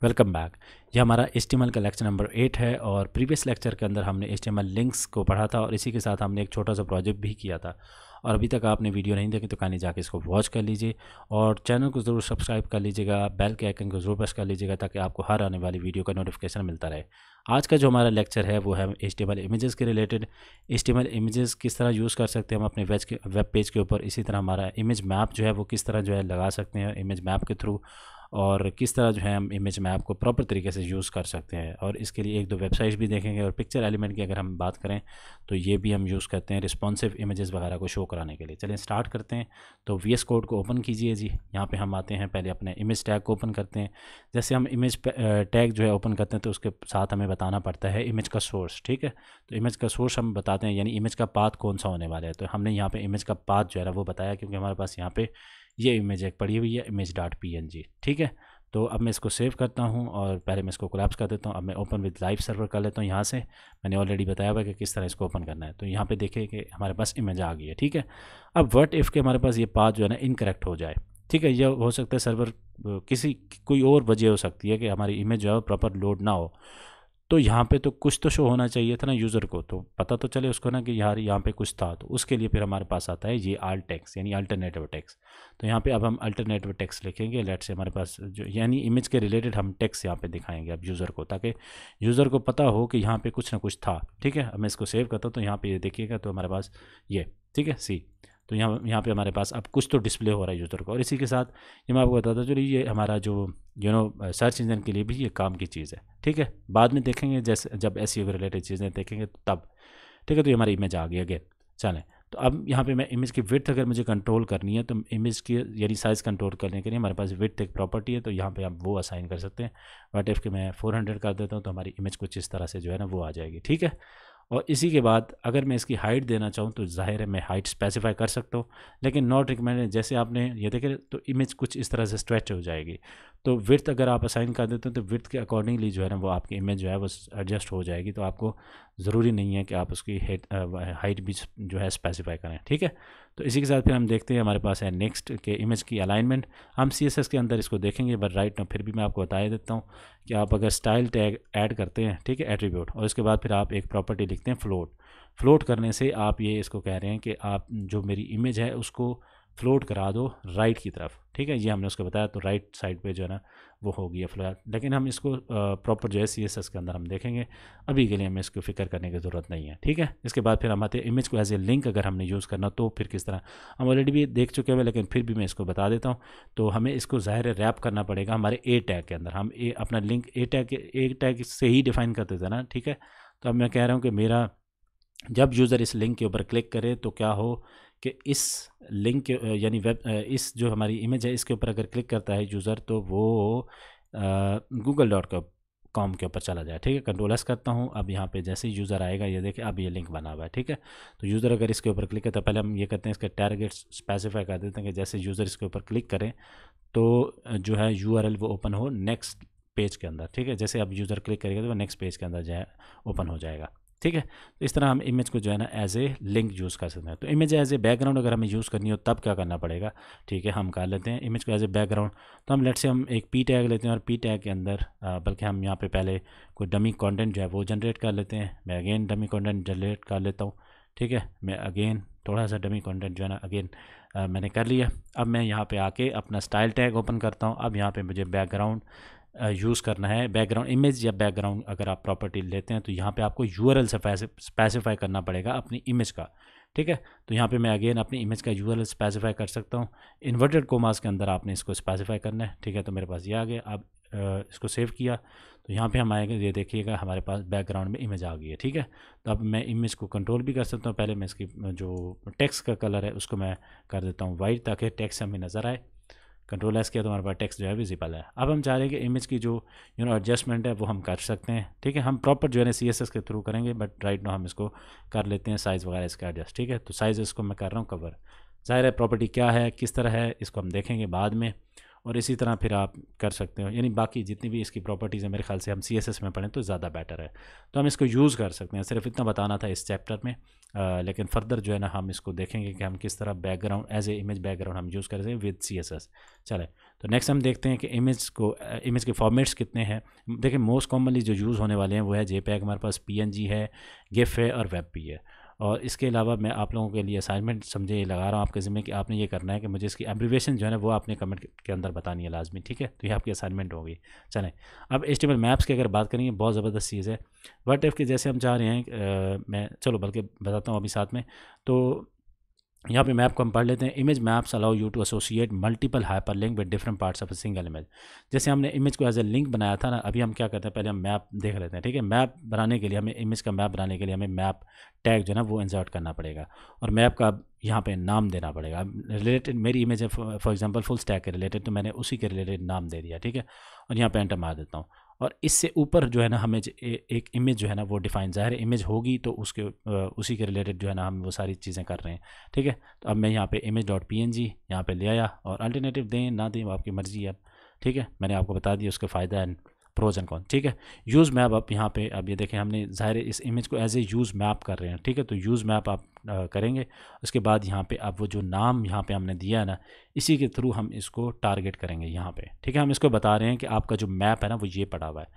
Welcome back. ये हमारा HTML का लेक्चर नंबर 8 है और प्रीवियस लेक्चर के अंदर हमने HTML लिंक्स को पढ़ा था और इसी के साथ हमने एक छोटा सा प्रोजेक्ट भी किया था। और अभी तक आपने वीडियो नहीं देखी तो कहानी जाके इसको वॉच कर लीजिए और चैनल को ज़रूर सब्सक्राइब कर लीजिएगा, बेल के आइकन को ज़रूर प्रेस कर लीजिएगा ताकि आपको हर आने वाली वीडियो का नोटिफिकेशन मिलता रहे। आज का जो हमारा लेक्चर है वो है HTML इमेजेस के रिलेटेड। HTML इमेजेस किस तरह यूज़ कर सकते हैं हम अपने वेब पेज के ऊपर। इसी तरह हमारा इमेज मैप जो है वो किस तरह जो है लगा सकते हैं इमेज मैप के थ्रू, और किस तरह जो है हम इमेज मैप को प्रॉपर तरीके से यूज़ कर सकते हैं। और इसके लिए एक दो वेबसाइट्स भी देखेंगे। और पिक्चर एलिमेंट की अगर हम बात करें तो ये भी हम यूज़ करते हैं रिस्पॉन्सिव इमेजेस वगैरह को शो कराने के लिए। चलिए स्टार्ट करते हैं। तो VS कोड को ओपन कीजिए जी। यहाँ पे हम आते हैं, पहले अपने इमेज टैग को ओपन करते हैं। जैसे हम इमेज टैग जो है ओपन करते हैं तो उसके साथ हमें बताना पड़ता है इमेज का सोर्स। ठीक है, तो इमेज का सोर्स हम बताते हैं, यानी इमेज का पाथ कौन सा होने वाला है। तो हमने यहाँ पे इमेज का पाथ जो है ना वो बताया, क्योंकि हमारे पास यहाँ पे ये इमेज एक पड़ी हुई है image.png। ठीक है, तो अब मैं इसको सेव करता हूँ और पहले मैं इसको कोलैप्स कर देता हूँ। अब मैं ओपन विद लाइव सर्वर कर लेता हूँ। यहाँ से मैंने ऑलरेडी बताया हुआ है कि किस तरह इसको ओपन करना है। तो यहाँ पे देखिए कि हमारे पास इमेज आ गई है। ठीक है, अब व्हाट इफ़ के हमारे पास ये पाथ जो है ना इनकरेक्ट हो जाए। ठीक है, यह हो सकता है सर्वर किसी कोई और वजह हो सकती है कि हमारी इमेज जो है प्रॉपर लोड ना हो। तो यहाँ पे तो कुछ तो शो होना चाहिए था ना यूज़र को, तो पता तो चले उसको ना कि यार यहाँ पे कुछ था। तो उसके लिए फिर हमारे पास आता है ये आल्ट टेक्स्ट, यानी अल्टरनेटिव टेक्स्ट। तो यहाँ पे अब हम अल्टरनेटिव टेक्स्ट लिखेंगे। लेट से हमारे पास जो यानी इमेज के रिलेटेड हम टेक्स्ट यहाँ पे दिखाएंगे अब यूज़र को, ताकि यूज़र को पता हो कि यहाँ पे कुछ ना कुछ था। ठीक है, अब मैं इसको सेव करता हूँ तो यहाँ पे ये देखिएगा तो हमारे पास ये, ठीक है, सी। तो यहाँ पे हमारे पास अब कुछ तो डिस्प्ले हो रहा है यूज़र को। और इसी के साथ ये मैं आपको बताता चलिए, ये हमारा जो सर्च इंजन के लिए भी ये काम की चीज़ है। ठीक है, बाद में देखेंगे जैसे जब SEO के रिलेटेड चीज़ें देखेंगे तो तब। ठीक है, तो ये हमारी इमेज आ गई अगेन। चलें, तो अब यहाँ पे मैं इमेज की विड्थ अगर मुझे कंट्रोल करनी है तो इमेज की यानी साइज़ कंट्रोल करने के लिए हमारे पास विड्थ एक प्रॉपर्टी है। तो यहाँ पे आप वो असाइन कर सकते हैं। व्हाट इफ़ के मैं 400 कर देता हूँ तो हमारी इमेज कुछ इस तरह से जो है ना वो आ जाएगी। ठीक है, और इसी के बाद अगर मैं इसकी हाइट देना चाहूँ तो ज़ाहिर है मैं हाइट स्पेसिफाई कर सकता हूँ, लेकिन नॉट रिकमेंडेड। जैसे आपने ये देखे तो इमेज कुछ इस तरह से स्ट्रेच हो जाएगी। तो विड्थ अगर आप असाइन कर देते हो तो विड्थ के अकॉर्डिंगली जो है ना वो आपकी इमेज जो है वो एडजस्ट हो जाएगी। तो आपको ज़रूरी नहीं है कि आप उसकी हाइट भी जो है स्पेसिफाई करें। ठीक है, तो इसी के साथ फिर हम देखते हैं हमारे पास है नेक्स्ट के इमेज की अलाइनमेंट। हम CSS के अंदर इसको देखेंगे, बट राइट ना फिर भी मैं आपको बता देता हूँ कि आप अगर स्टाइल टैग ऐड करते हैं, ठीक है, एट्रीब्यूट, और उसके बाद फिर आप एक प्रॉपर्टी लिखते हैं फ्लोट। फ्लोट करने से आप ये इसको कह रहे हैं कि आप जो मेरी इमेज है उसको फ्लोट करा दो राइट की तरफ। ठीक है, ये हमने उसको बताया। तो राइट साइड पे जो है ना वो हो गया फ्लोट, लेकिन हम इसको प्रॉपर जो है CSS के अंदर हम देखेंगे। अभी के लिए हमें इसको फिक्र करने की ज़रूरत नहीं है। ठीक है, इसके बाद फिर हम आते हैं इमेज को एज ए लिंक अगर हमने यूज़ करना तो फिर किस तरह। हम ऑलरेडी भी देख चुके हैं, लेकिन फिर भी मैं इसको बता देता हूँ। तो हमें इसको ज़ाहिर है रैप करना पड़ेगा हमारे A टैग के अंदर। हम अपना लिंक A टैग से ही डिफ़ाइन करते थे ना। ठीक है, तो अब मैं कह रहा हूँ कि मेरा जब यूज़र इस लिंक के ऊपर क्लिक करे तो क्या हो कि इस लिंक के यानी इस जो हमारी इमेज है इसके ऊपर अगर क्लिक करता है यूज़र तो वो google.com के ऊपर चला जाए। ठीक है, कंट्रोल S करता हूँ। अब यहाँ पे जैसे ही यूज़र आएगा ये देखिए अब ये लिंक बना हुआ है। ठीक है, तो यूज़र अगर इसके ऊपर क्लिक करता है, पहले हम ये करते हैं इसका टारगेट स्पेसिफाई कर देते हैं कि जैसे यूज़र इसके ऊपर क्लिक करें तो जो है URL वो ओपन हो नेक्स्ट पेज के अंदर। ठीक है, जैसे अब यूज़र क्लिक करेगा तो वो नेक्स्ट पेज के अंदर जो है ओपन हो जाएगा। ठीक है, तो इस तरह हम इमेज को जो है ना एज ए लिंक यूज़ कर सकते हैं। तो इमेज एज ए बैकग्राउंड अगर हमें यूज़ करनी हो तब क्या करना पड़ेगा। ठीक है, हम कर लेते हैं इमेज को एज ए बैकग्राउंड। तो हम लेट से हम एक P टैग लेते हैं और P टैग के अंदर बल्कि हम यहाँ पे पहले कोई डमी कंटेंट जो है वो जनरेट कर लेते हैं। मैं अगेन डमी कंटेंट जनरेट कर लेता हूँ। ठीक है, मैं अगेन थोड़ा सा डमी कंटेंट जो है ना अगेन मैंने कर लिया। अब मैं यहाँ पे आके अपना स्टाइल टैग ओपन करता हूँ। अब यहाँ पे मुझे बैकग्राउंड यूज़ करना है। बैकग्राउंड इमेज या बैकग्राउंड अगर आप प्रॉपर्टी लेते हैं तो यहाँ पे आपको URL से स्पेसिफाई करना पड़ेगा अपनी इमेज का। ठीक है, तो यहाँ पे मैं अगेन अपनी इमेज का URL स्पेसिफाई कर सकता हूँ। इन्वर्टेड कोमास के अंदर आपने इसको स्पेसिफाई करना है। ठीक है, तो मेरे पास ये आ गया। अब इसको सेव किया तो यहाँ पे हम आएंगे, ये देखिएगा हमारे पास बैकग्राउंड में इमेज आ गई है। ठीक है, तो अब मैं इमेज को कंट्रोल भी कर सकता हूँ। पहले मैं इसकी जो टेक्स्ट का कलर है उसको मैं कर देता हूँ वाइट, ताकि टेक्स्ट हमें नज़र आए। कंट्रोल S किया तो हमारे पास टेक्स्ट जो है विजिबल है। अब हम चाह रहे हैं कि इमेज की जो एडजस्टमेंट है वो हम कर सकते हैं। ठीक है, हम प्रॉपर जो है ना CSS के थ्रू करेंगे, बट राइट नाउ हम इसको कर लेते हैं साइज़ वगैरह इसका एडजस्ट। ठीक है, तो साइज़ इसको मैं कर रहा हूँ कवर। ज़ाहिर है प्रॉपर्टी क्या है किस तरह है इसको हम देखेंगे बाद में। और इसी तरह फिर आप कर सकते हो, यानी बाकी जितनी भी इसकी प्रॉपर्टीज़ हैं मेरे ख्याल से हम CSS में पढ़ें तो ज़्यादा बेटर है। तो हम इसको यूज़ कर सकते हैं। सिर्फ इतना बताना था इस चैप्टर में, लेकिन फर्दर जो है ना हम इसको देखेंगे कि हम किस तरह background as a image background हम यूज़ कर सकते हैं विद CSS। चले, तो नेक्स्ट हम देखते हैं कि इमेज के फॉर्मेट्स कितने हैं। देखिए मोस्ट कॉमनली जो यूज़ होने वाले हैं वो है JPEG, हमारे पास PNG है, GIF है और WebP है। और इसके अलावा मैं आप लोगों के लिए असाइनमेंट समझे ये लगा रहा हूँ आपके ज़िम्मे कि आपने ये करना है कि मुझे इसकी एब्रीविएशन जो है ना वो आपने कमेंट के अंदर बतानी है लाजमी, ठीक है। तो ये आपकी असाइनमेंट होगी। चलें अब HTML मैप्स की अगर बात करेंगे, बहुत ज़बरदस्त चीज़ है। व्हाट इफ़ के जैसे हम चाह रहे हैं मैं चलो बल्कि बताता हूँ अभी साथ में। तो यहाँ पे मैप को हम पढ़ लेते हैं। Image maps allow you to associate multiple hyperlink with different parts of a single image. जैसे हमने इमेज को एज ए लिंक बनाया था ना, अभी हम क्या करते हैं, पहले हम मैप देख लेते हैं, ठीक है। मैप बनाने के लिए हमें इमेज का मैप बनाने के लिए हमें मैप टैग जो है ना वो इंसर्ट करना पड़ेगा और मैप का यहाँ पे नाम देना पड़ेगा। रिलेटेड मेरी इमेज है फॉर एग्जांपल फुल स्टैक के रिलेटेड, तो मैंने उसी के रिलेटेड नाम दे दिया, ठीक है। और यहाँ पे एंटर मार देता हूँ और इससे ऊपर जो है ना हमें एक इमेज जो है ना वो डिफाइन, ज़ाहिर इमेज होगी तो उसके उसी के रिलेटेड जो है ना हम वो सारी चीज़ें कर रहे हैं, ठीक है। तो अब मैं यहाँ पे image.png यहाँ पे ले आया और अल्टरनेटिव दें ना दें वो आपकी मर्ज़ी है अब, ठीक है। मैंने आपको बता दिया उसके फ़ायदा एंड प्रोज एंड कॉन, ठीक है। यूज़ मैप आप यहाँ पे अब ये देखें हमने ज़ाहिर इस इमेज को एज ए यूज़ मैप कर रहे हैं, ठीक है। तो यूज़ मैप आप करेंगे, उसके बाद यहाँ पे आप वो जो नाम यहाँ पे हमने दिया है ना इसी के थ्रू हम इसको टारगेट करेंगे यहाँ पे, ठीक है। हम इसको बता रहे हैं कि आपका जो मैप है ना वो ये पड़ा हुआ है,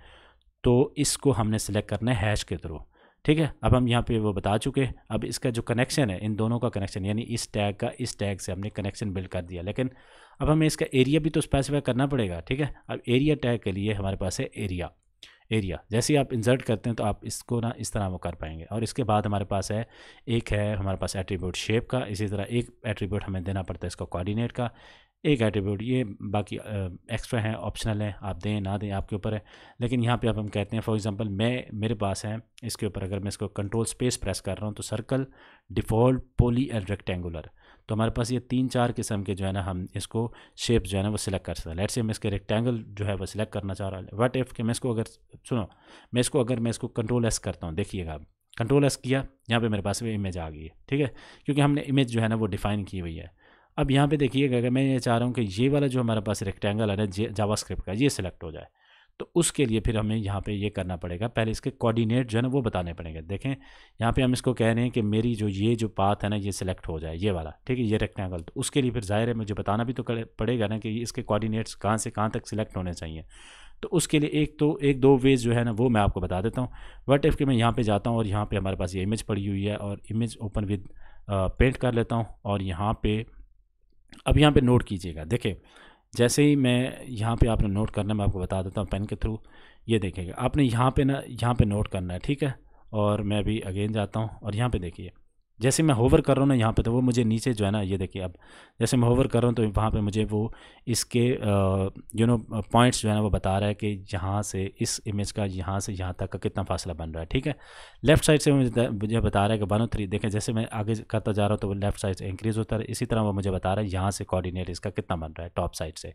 तो इसको हमने सेलेक्ट करना है हैश के थ्रू, ठीक है। अब हम यहाँ पे वो बता चुके। अब इसका जो कनेक्शन है, इन दोनों का कनेक्शन यानी इस टैग का इस टैग से हमने कनेक्शन बिल्ड कर दिया, लेकिन अब हमें इसका एरिया भी तो स्पेसिफाई करना पड़ेगा, ठीक है। अब एरिया टैग के लिए हमारे पास है एरिया जैसे ही आप इंसर्ट करते हैं तो आप इसको ना इस तरह वो कर पाएंगे। और इसके बाद हमारे पास है एक है हमारे पास एट्रीब्यूट शेप का, इसी तरह एक एट्रीब्यूट हमें देना पड़ता है इसका कोऑर्डिनेट का, एक एट्रीब्यूट ये बाकी एक्स्ट्रा हैं ऑप्शनल हैं, आप दें ना दें आपके ऊपर है। लेकिन यहाँ पे अब हम कहते हैं फॉर एग्जांपल मेरे पास है इसके ऊपर अगर मैं इसको कंट्रोल स्पेस प्रेस कर रहा हूँ तो circle, default, poly and rectangular, तो हमारे पास ये 3-4 किस्म के जो है ना हम इसको शेप जो है ना वो सिलेक्ट कर सकते हैं। लेट्स से मैं इसके रेक्टेंगल जो है वो सिलेक्ट करना चाह रहा हूँ। व्हाट इफ़ कि मैं इसको कंट्रोल एस करता हूँ, देखिएगा अब कंट्रोल एस किया, यहाँ पे मेरे पास वो इमेज आ गई है, ठीक है, क्योंकि हमने इमेज जो है ना वो डिफ़ाइन की हुई है। अब यहाँ पे देखिएगा अगर मैं ये चाह रहा हूँ कि ये वाला जो हमारे पास रेक्टेंगल है ना जावास्क्रिप्ट का ये सिलेक्ट हो जाए, तो उसके लिए फिर हमें यहाँ पे ये करना पड़ेगा, पहले इसके कोऑर्डिनेट जो है ना वो बताने पड़ेंगे। देखें यहाँ पे हम इसको कह रहे हैं कि मेरी ये जो पाथ है ना ये सिलेक्ट हो जाए, ये वाला, ठीक है, ये रेक्टेंगल। तो उसके लिए फिर ज़ाहिर है मुझे बताना भी तो पड़ेगा ना कि इसके कोऑर्डिनेट्स कहाँ से कहाँ तक सिलेक्ट होने चाहिए। तो उसके लिए एक दो वेज जो है ना वो मैं आपको बता देता हूँ। व्हाट इफ़ कि मैं यहाँ पे जाता हूँ और यहाँ पे हमारे पास ये इमेज पड़ी हुई है और इमेज ओपन विद पेंट कर लेता हूँ और यहाँ पे अब यहाँ पे नोट कीजिएगा। देखिए जैसे ही मैं यहाँ पे आपने नोट करना, मैं आपको बता देता हूँ पेन के थ्रू। ये देखिएगा आपने यहाँ पे नोट करना है, ठीक है। और मैं भी अगेन जाता हूँ और यहाँ पे देखिए जैसे मैं होवर कर रहा हूँ ना यहाँ पे, तो वो मुझे नीचे जो है ना ये देखिए, अब जैसे मैं होवर कर रहा हूँ तो वहाँ पे मुझे वो इसके पॉइंट्स जो है ना वो बता रहा है कि यहाँ से इस इमेज का यहाँ से यहाँ तक का कितना फासला बन रहा है, ठीक है। लेफ़्ट साइड से मुझे बता रहा है कि 103। देखें जैसे मैं आगे करता जा रहा हूँ तो वो लेफ़्ट साइड से इंक्रीज़ होता है, इसी तरह वो मुझे बता रहा है यहाँ से कोऑर्डिनेट इसका कितना बन रहा है टॉप साइड से,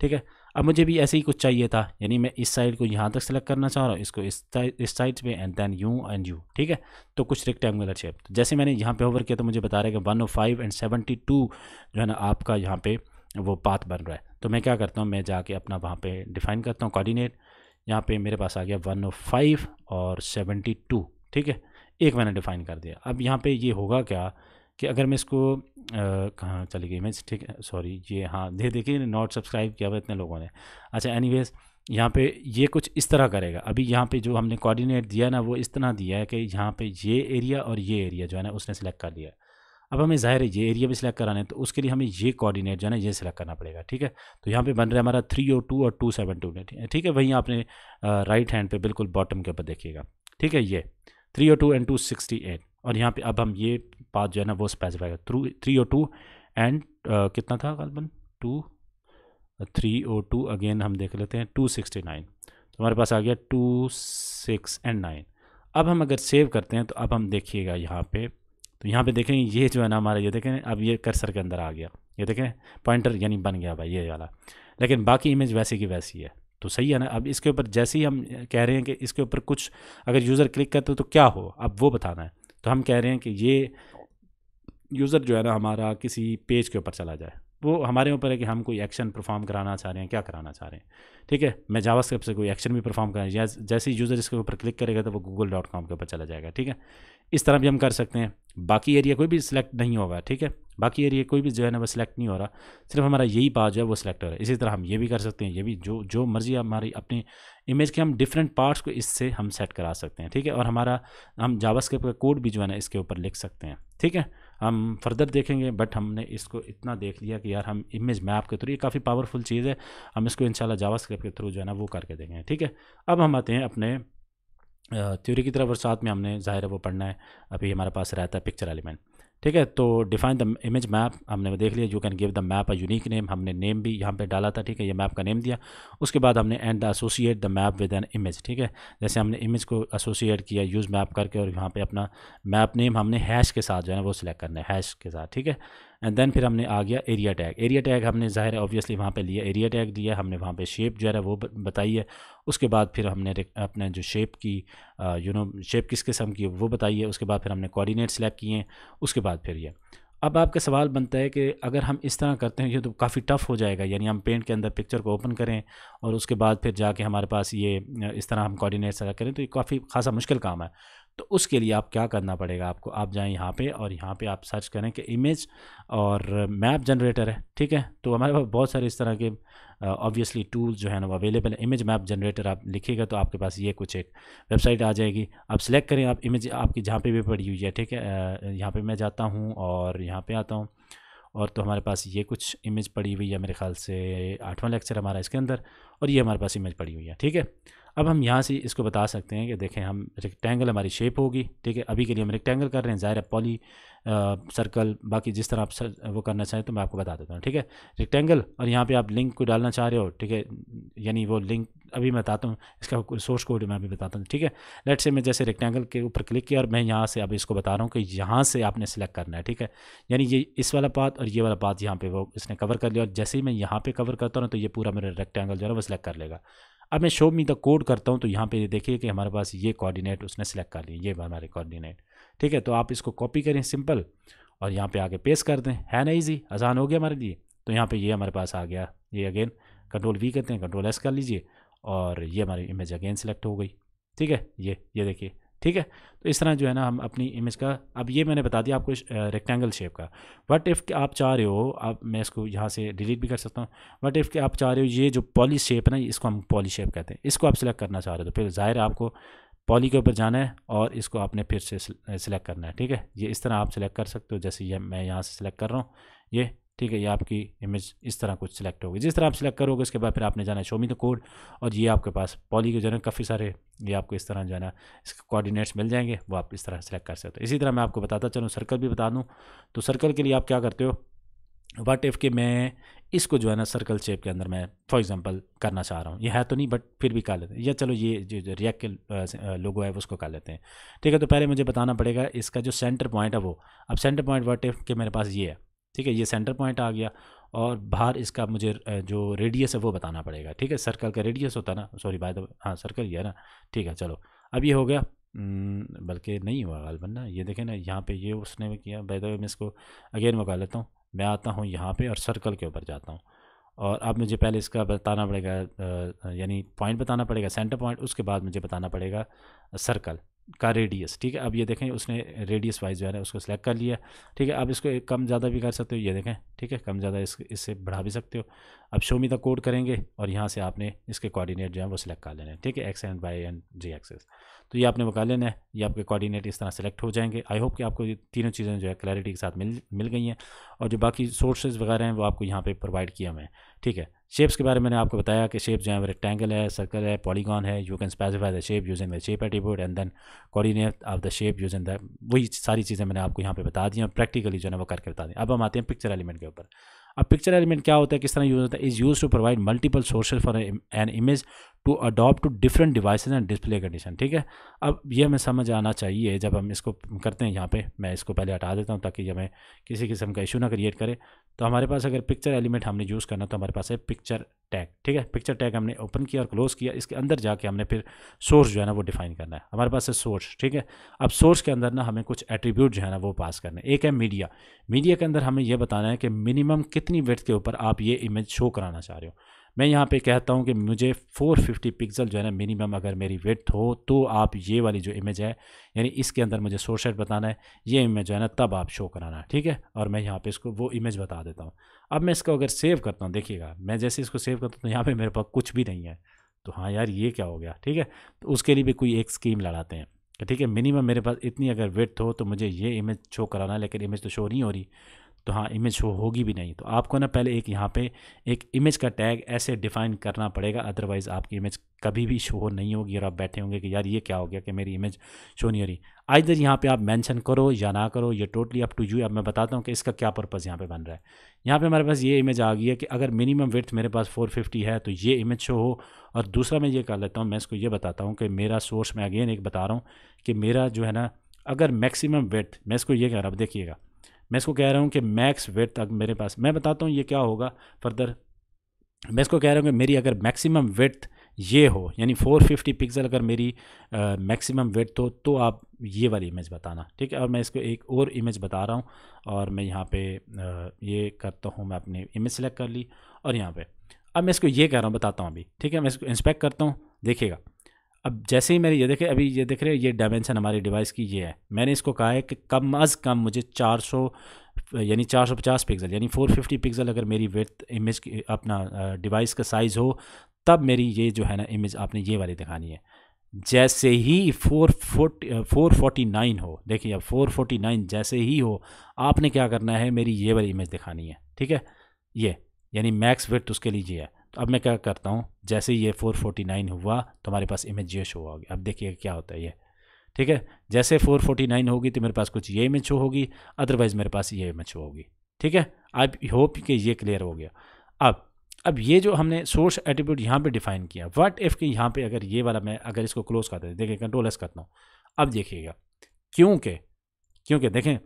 ठीक है। अब मुझे भी ऐसे ही कुछ चाहिए था, यानी मैं इस साइड को यहाँ तक सेलेक्ट करना चाह रहा हूँ, इसको इस साइड पे एंड देन यू, ठीक है। तो कुछ रेक्टेंगुलर शेप, तो जैसे मैंने यहाँ पे ओवर किया तो मुझे बता रहा है कि 105 एंड 72 जो है ना आपका यहाँ पे वो पाथ बन रहा है। तो मैं क्या करता हूँ, मैं जाके अपना वहाँ पे डिफ़ाइन करता हूँ कोऑर्डिनेट। यहाँ पे मेरे पास आ गया 105 और 72, ठीक है, एक मैंने डिफ़ाइन कर दिया। अब यहाँ पे ये होगा क्या कि अगर मैं इसको कहाँ चली गई इमेज, ठीक है, सॉरी ये हाँ देखिए नॉट सब्सक्राइब किया हुआ इतने लोगों ने। अच्छा एनीवेज यहाँ पे ये कुछ इस तरह करेगा। अभी यहाँ पे जो हमने कोऑर्डिनेट दिया ना वो इस तरह दिया है कि यहाँ पे ये एरिया और ये एरिया जो है ना उसने सेलेक्ट कर लिया। अब हमें ज़ाहिर है ये एरिया भी सिलेक्ट कराना है, तो उसके लिए हमें ये कोऑर्डिनेट जो है ना ये सिलेक्ट करना पड़ेगा, ठीक है। तो यहाँ पे बन रहा है हमारा 302 और 272, ठीक है। वहीं आपने राइट हैंड पे बिल्कुल बॉटम के ऊपर देखिएगा, ठीक है, ये 302 एंड 268। और यहाँ पे अब हम ये पाथ जो है ना वो स्पेसिफाई थ्रू 302 एंड कितना था कलबन 302 अगेन हम देख लेते हैं 269। तो हमारे पास आ गया 2, 6 एंड 9। अब हम अगर सेव करते हैं तो अब हम देखिएगा यहाँ पे, तो यहाँ पे देखें ये जो है ना हमारा, ये देखें अब ये कर्सर के अंदर आ गया, ये देखें पॉइंटर यानी बन गया भाई ये वाला, लेकिन बाकी इमेज वैसी की वैसी है। तो सही है ना। अब इसके ऊपर जैसे ही हम कह रहे हैं कि इसके ऊपर कुछ अगर यूज़र क्लिक करते तो क्या हो, अब वो बताना है। तो हम कह रहे हैं कि ये यूज़र जो है ना हमारा किसी पेज के ऊपर चला जाए, वो हमारे ऊपर है कि हम कोई एक्शन परफॉर्म कराना चाह रहे हैं, क्या कराना चाह रहे हैं, ठीक है। मैं जावास्क्रिप्ट से कोई एक्शन भी परफॉर्म कराना, जैसे ही यूज़र इसके ऊपर क्लिक करेगा तो वो google.com के ऊपर चला जाएगा, ठीक है। इस तरह भी हम कर सकते हैं। बाकी एरिया कोई भी सिलेक्ट नहीं होगा, ठीक है। बाकी एरिया कोई भी जो है ना वो सिलेक्ट नहीं हो रहा, सिर्फ हमारा यही पार्ट जो है वो सिलेक्ट हो रहा है। इसी तरह हम ये भी कर सकते हैं, ये भी जो जो मर्जी हमारी अपनी इमेज के हम डिफरेंट पार्ट्स को इससे हम सेट करा सकते हैं, ठीक है। और हमारा हम जावास्क्रिप्ट का कोड भी जो है ना इसके ऊपर लिख सकते हैं, ठीक है। हम फर्दर देखेंगे, बट हमने इसको इतना देख लिया कि यार हम इमेज मैप के थ्रू, ये काफ़ी पावरफुल चीज़ है, हम इसको इंशाल्लाह जावास्क्रिप्ट के थ्रू जो है ना वो करके देखेंगे, ठीक है। अब हम आते हैं अपने थ्योरी की तरफ, और साथ में हमने ज़ाहिर है वो पढ़ना है। अभी हमारे पास रहता है पिक्चर एलिमेंट, ठीक है। तो डिफाइन द इमेज मैप हमने वो देख लिया, you can give the map a unique name, हमने नेम भी यहाँ पे डाला था, ठीक है, ये मैप का नेम दिया। उसके बाद हमने and the associate the map with an image, ठीक है, जैसे हमने इमेज को एसोसिएट किया यूज़ मैप करके, और यहाँ पे अपना मैप नेम हमने हैश के साथ जो है ना वो सिलेक्ट करना है, हैश के साथ, ठीक है। एंड देन फिर हमने आ गया एरिया टैग, एरिया टैग हमने ज़ाहिर ऑब्वियसली वहाँ पे लिया, एरिया टैग दिया हमने, वहाँ पे शेप जो है वो बताई है। उसके बाद फिर हमने अपने जो शेप की शेप किस किस्म की वो बताई है। उसके बाद फिर हमने कोऑर्डिनेट सेलेक्ट किए हैं। उसके बाद फिर ये, अब आपका सवाल बनता है कि अगर हम इस तरह करते हैं ये तो काफ़ी टफ़ हो जाएगा, यानी हम पेंट के अंदर पिक्चर को ओपन करें और उसके बाद फिर जाके हमारे पास ये इस तरह हम कोऑर्डिनेट सेलेक्ट करें, तो ये काफ़ी खासा मुश्किल काम है। तो उसके लिए आप क्या करना पड़ेगा आपको, आप जाएं यहाँ पे और यहाँ पे आप सर्च करें कि इमेज और मैप जनरेटर है, ठीक है। तो हमारे पास बहुत सारे इस तरह के ऑब्वियसली टूल्स जो है ना वो अवेलेबल है। इमेज मैप जनरेटर आप लिखिएगा तो आपके पास ये कुछ एक वेबसाइट आ जाएगी, आप सिलेक्ट करें, आप इमेज आपकी जहाँ पे भी पड़ी हुई है, ठीक है। यहाँ पे मैं जाता हूँ और यहाँ पे आता हूँ, और तो हमारे पास ये कुछ इमेज पड़ी हुई है, मेरे ख्याल से 8वां लेक्चर हमारा इसके अंदर, और ये हमारे पास इमेज पड़ी हुई है, ठीक है। अब हम यहाँ से इसको बता सकते हैं कि देखें हम रेक्टेंगल हमारी शेप होगी, ठीक है। अभी के लिए हम रेक्टेंगल कर रहे हैं, ज़ाहिर है पॉली सर्कल बाकी जिस तरह आप वो करना चाहें तो मैं आपको बता देता हूँ, ठीक है। रेक्टेंगल, और यहाँ पे आप लिंक को डालना चाह रहे हो, ठीक है, यानी वो लिंक अभी मैं बताता हूँ, इसका सोर्स कोड मैं अभी बताता हूँ, ठीक है। लेट से मैं जैसे रेक्टेंगल के ऊपर क्लिक किया और मैं यहाँ से अब इसको बता रहा हूँ कि यहाँ से आपने सेलेक्ट करना है, ठीक है। यानी ये इस वाला पाथ और ये वाला पाथ यहाँ पे वो इसने कवर कर लिया, और जैसे ही मैं यहाँ पे कवर करता हूँ तो ये पूरा मेरा रेक्टेंगल जो है वो सिलेक्ट कर लेगा। अब मैं शो मी द कोड करता हूँ तो यहाँ पे देखिए कि हमारे पास ये कोऑर्डिनेट उसने सेलेक्ट कर लिए, ये हमारे कोऑर्डिनेट, ठीक है। तो आप इसको कॉपी करें सिंपल और यहाँ पे आके पेस्ट कर दें, है ना, इजी, आसान हो गया हमारे लिए। तो यहाँ पे ये हमारे पास आ गया, ये अगेन कंट्रोल वी करते हैं, कंट्रोल एस कर लीजिए, और ये हमारी इमेज अगेन सेलेक्ट हो गई, ठीक है। ये देखिए, ठीक है। तो इस तरह जो है ना हम अपनी इमेज का, अब ये मैंने बता दिया आपको रेक्टेंगल शेप का। व्हाट इफ़ कि आप चाह रहे हो, अब मैं इसको यहाँ से डिलीट भी कर सकता हूँ। व्हाट इफ़ कि आप चाह रहे हो ये जो पॉली शेप है ना, इसको हम पॉली शेप कहते हैं, इसको आप सिलेक्ट करना चाह रहे हो तो फिर ज़ाहिर है आपको पॉली के ऊपर जाना है और इसको आपने फिर से सिलेक्ट करना है, ठीक है। ये इस तरह आप सिलेक्ट कर सकते हो, जैसे ये मैं यहाँ से सिलेक्ट कर रहा हूँ ये, ठीक है। ये आपकी इमेज इस तरह कुछ सिलेक्ट होगी, जिस तरह आप सिलेक्ट करोगे उसके बाद फिर आपने जाना है शो मी द कोड, और ये आपके पास पॉली के जो है काफ़ी सारे ये आपको इस तरह जो है ना इसके कोऑर्डिनेट्स मिल जाएंगे, वो आप इस तरह सेलेक्ट कर सकते हो। इसी तरह मैं आपको बताता चलूँ, सर्कल भी बता दूँ, तो सर्कल के लिए आप क्या करते हो, व्हाट इफ़ कि मैं इसको जो है ना सर्कल शेप के अंदर मैं फॉर एग्जांपल करना चाह रहा हूँ, ये है तो नहीं बट फिर भी कर लेते हैं, या चलो ये जो रिएक्ट के लोगो है उसको कर लेते हैं, ठीक है। तो पहले मुझे बताना पड़ेगा इसका जो सेंटर पॉइंट है वो, अब सेंटर पॉइंट व्हाट इफ़ कि मेरे पास ये है, ठीक है, ये सेंटर पॉइंट आ गया, और बाहर इसका मुझे जो रेडियस है वो बताना पड़ेगा, ठीक है। सर्कल का रेडियस होता है ना, सॉरी बाय द, हाँ सर्कल ये है ना, ठीक है। चलो अब ये हो गया, बल्कि नहीं हुआ गालबन ना, ये देखें ना यहाँ पे ये उसने भी किया, बाय द वे मैं इसको अगेन मंगा लेता हूँ, मैं आता हूँ यहाँ पे और सर्कल के ऊपर जाता हूँ, और अब मुझे पहले इसका बताना पड़ेगा यानी पॉइंट बताना पड़ेगा सेंटर पॉइंट, उसके बाद मुझे बताना पड़ेगा सर्कल का रेडियस, ठीक है। अब ये देखें उसने रेडियस वाइज जो है ना उसको सेलेक्ट कर लिया, ठीक है। अब इसको एक कम ज़्यादा भी कर सकते हो, ये देखें, ठीक है, कम ज़्यादा इससे बढ़ा भी सकते हो। अब शो मी द कोड करेंगे और यहाँ से आपने इसके कोऑर्डिनेट जो है वो सिलेक्ट कर लेना है, ठीक है, X and Y and Z axes, तो ये आपने वो कर लेना है, ये आपके कोऑर्डिनेट इस तरह सेलेक्ट हो जाएंगे। आई होप कि आपको ये तीनों चीज़ें जो है क्लैरिटी के साथ मिल गई हैं, और जो बाकी सोर्सेज वगैरह हैं वो आपको यहाँ पे प्रोवाइड किया हुआ है, ठीक है। शेप्स के बारे में मैंने आपको बताया कि शेप जो है रेक्टेंगल है, सर्कल है, पॉलीगॉन है, you can specify the shape using the shape attribute and then coordinate of the shape using the, वही सारी चीज़ें मैंने आपको यहाँ पे बता दी और प्रैक्टिकली जो है वो करके बता दी। अब हम आते हैं पिक्चर एलिमेंट के ऊपर। अब पिक्चर एलिमेंट क्या होता है, किस तरह यूज होता है, is use to provide multiple sources for an image to adopt to different devices and display condition, ठीक है। अब ये हमें समझ आना चाहिए जब हम इसको करते हैं, यहाँ पे मैं इसको पहले हटा देता हूँ ताकि हमें किसी किस्म का इशू ना क्रिएट करे। तो हमारे पास अगर पिक्चर एलिमेंट हमने यूज़ करना तो हमारे पास है पिक्चर टैग, ठीक है। पिक्चर टैग हमने ओपन किया और क्लोज किया, इसके अंदर जाके हमने फिर सोर्स जो है ना वो डिफाइन करना है, हमारे पास है सोर्स, ठीक है। अब सोर्स के अंदर ना हमें कुछ एट्रीब्यूट जो है ना वो पास करने, एक है मीडिया, मीडिया के अंदर हमें यह बताना है कि मिनिमम कितनी विड्थ के ऊपर आप ये इमेज शो कराना चाह रहे हो। मैं यहाँ पे कहता हूँ कि मुझे 450 पिक्सल जो है ना मिनिमम अगर मेरी विड्थ हो, तो आप ये वाली जो इमेज है, यानी इसके अंदर मुझे सोर्स सेट बताना है, ये इमेज जो है ना तब आप शो कराना है, ठीक है। और मैं यहाँ पे इसको वो इमेज बता देता हूँ। अब मैं इसको अगर सेव करता हूँ, देखिएगा मैं जैसे इसको सेव करता हूँ तो यहाँ पे मेरे पास कुछ भी नहीं है। तो हाँ यार, ये क्या हो गया, ठीक है। तो उसके लिए भी कोई एक स्कीम लड़ाते हैं, ठीक है। मिनिमम मेरे पास इतनी अगर विड्थ हो तो मुझे ये इमेज शो कराना है, लेकिन इमेज तो शो नहीं हो रही, तो हाँ इमेज शो होगी भी नहीं। तो आपको ना पहले एक यहाँ पे एक इमेज का टैग ऐसे डिफाइन करना पड़ेगा, अदरवाइज़ आपकी इमेज कभी भी शो नहीं होगी और आप बैठे होंगे कि यार ये क्या हो गया कि मेरी इमेज शो नहीं हो रही। आइदर यहाँ पे आप मेंशन करो या ना करो, ये टोटली अप टू यू। अब मैं बताता हूँ कि इसका क्या पर्पज़ यहाँ पे बन रहा है। यहाँ पे हमारे पास ये इमेज आ गई है कि अगर मिनिमम विड्थ मेरे पास 450 है तो ये इमेज शो हो। और दूसरा मैं ये कर लेता हूँ, मैं इसको ये बताता हूँ कि मेरा सोर्स, मैं अगेन एक बता रहा हूँ कि मेरा जो है ना अगर मैक्सिमम विड्थ, मैं इसको ये कह रहा हूँ, देखिएगा मैं इसको कह रहा हूँ कि मैक्स विड्थ अगर मेरे पास, मैं बताता हूँ ये क्या होगा फर्दर। मैं इसको कह रहा हूँ कि मेरी अगर मैक्सिमम विड्थ ये हो, यानी 450 पिक्सल अगर मेरी मैक्सिमम विड्थ हो, तो आप ये वाली इमेज बताना, ठीक है। और मैं इसको एक और इमेज बता रहा हूँ, और मैं यहाँ पे ये करता हूँ, मैं अपनी इमेज सेलेक्ट कर ली और यहाँ पे अब मैं इसको ये कह रहा हूँ, बताता हूँ अभी, ठीक है। मैं इसको इंस्पेक्ट करता हूँ, देखिएगा। अब जैसे ही मेरे ये देखे, अभी ये देख रहे हैं, ये डायमेंशन हमारी डिवाइस की ये है। मैंने इसको कहा है कि कम अज़ कम मुझे 400 यानी 450 पिक्सल, यानी 450 पिक्सल अगर मेरी विड्थ इमेज की अपना डिवाइस का साइज़ हो, तब मेरी ये जो है ना इमेज आपने ये वाली दिखानी है। जैसे ही 449 हो, देखिए अब 449 जैसे ही हो, आपने क्या करना है, मेरी ये वाली इमेज दिखानी है, ठीक है। ये यानी मैक्स विड्थ उसके लिए ये है। तो अब मैं क्या करता हूँ, जैसे ही ये 449 हुआ तो हमारे पास इमेज ये शो होगी। अब देखिए क्या होता है ये, ठीक है। जैसे 449 होगी तो मेरे पास कुछ ये इमेज शो होगी, अदरवाइज़ मेरे पास ये इमेज शो होगी, ठीक है। आई होप कि ये क्लियर हो गया। अब ये जो हमने सोर्स एट्रीब्यूट यहाँ पे डिफाइन किया, व्हाट इफ़ कि यहाँ पे अगर ये वाला मैं अगर इसको क्लोज कर दें, देखिए कंट्रोल एस करता हूँ, अब देखिएगा, क्योंकि देखें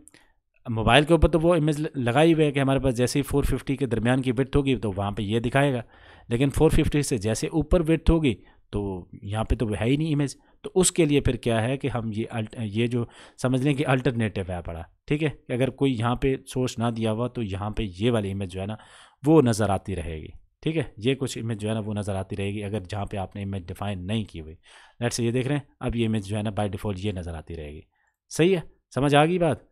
मोबाइल के ऊपर तो वो इमेज लगाई हुई है कि हमारे पास जैसे ही 450 के दरमियान की विड्थ होगी तो वहाँ पे ये दिखाएगा, लेकिन 450 से जैसे ऊपर विड्थ होगी तो यहाँ पे तो है ही नहीं इमेज। तो उसके लिए फिर क्या है कि हम ये जो समझ लें कि अल्टरनेटिव है पड़ा, ठीक है। कि अगर कोई यहाँ पे सोर्स ना दिया हुआ तो यहाँ पे ये वाली इमेज जो है ना वो नज़र आती रहेगी, ठीक है। ये कुछ इमेज जो है ना वो नज़र आती रहेगी अगर जहाँ पे आपने इमेज डिफाइन नहीं की हुई। लेट्स से ये देख रहे हैं, अब ये इमेज जो है ना बाय डिफ़ॉल्ट ये नज़र आती रहेगी। सही है, समझ आ गई बात।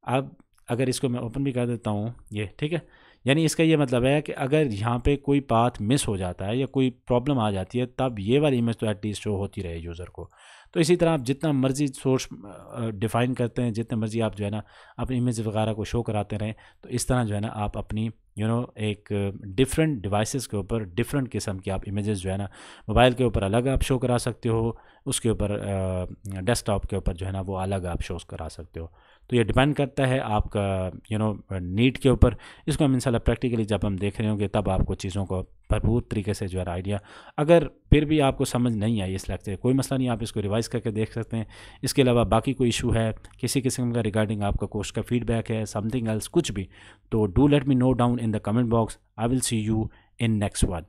अब अगर इसको मैं ओपन भी कर देता हूँ ये, ठीक है। यानी इसका ये मतलब है कि अगर यहाँ पे कोई पाथ मिस हो जाता है या कोई प्रॉब्लम आ जाती है, तब ये वाली इमेज तो एटलीस्ट शो होती रहे यूज़र को। तो इसी तरह आप जितना मर्जी सोर्स डिफ़ाइन करते हैं, जितने मर्जी आप जो है ना अपनी इमेज वगैरह को शो कराते रहें, तो इस तरह जो है ना आप अपनी एक डिफरेंट डिवाइसेस के ऊपर डिफरेंट किस्म की आप इमेजेस जो है ना मोबाइल के ऊपर अलग आप शो करा सकते हो, उसके ऊपर डेस्कटॉप के ऊपर जो है ना वो अलग आप शो करा सकते हो। तो ये डिपेंड करता है आपका नीड के ऊपर। इसको हम इंशाल्लाह प्रैक्टिकली जब हम देख रहे होंगे तब आपको चीज़ों को भरपूर तरीके से जो है आइडिया, अगर फिर भी आपको समझ नहीं आई इस लेक्चर, कोई मसला नहीं, आप इसको रिवाइज़ करके देख सकते हैं। इसके अलावा बाकी कोई इशू है, किसी किस्म का रिगार्डिंग आपका कोर्स का फीडबैक है, समथिंग एल्स कुछ भी, तो do let me know down in the comment box. I will see you in next one.